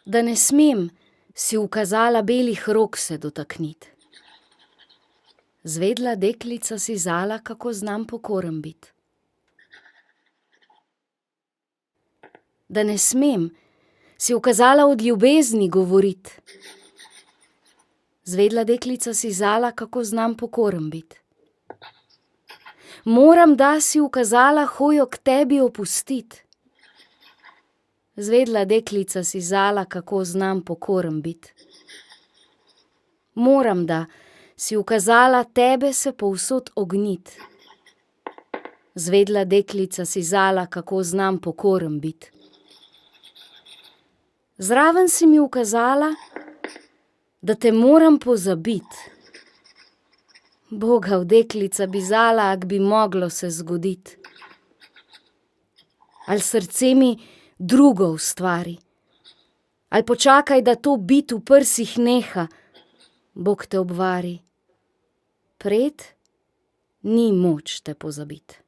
Da ne smem, si ukazala belih rok se dotaknit. Zvedla deklica si zala, kako znam pokoren bit. Da ne smem, si ukazala od ljubezni govorit. Zvedla deklica si zala, kako znam pokoren bit. Moram, da si ukazala hojo k tebi opustit. Zvedla deklica si zala, kako znam pokoren bit. Moram, da si ukazala tebe se povsod ognit. Zvedla deklica si zala, kako znam pokoren bit. Zraven si mi ukazala, da te moram pozabit. Bogav, deklica bi zala, ak bi moglo se zgodit. Al srce mi drugo ustvari. Al počakaj, da to bit v prsih neha, Bog te obvari. Pred ni moč te pozabit.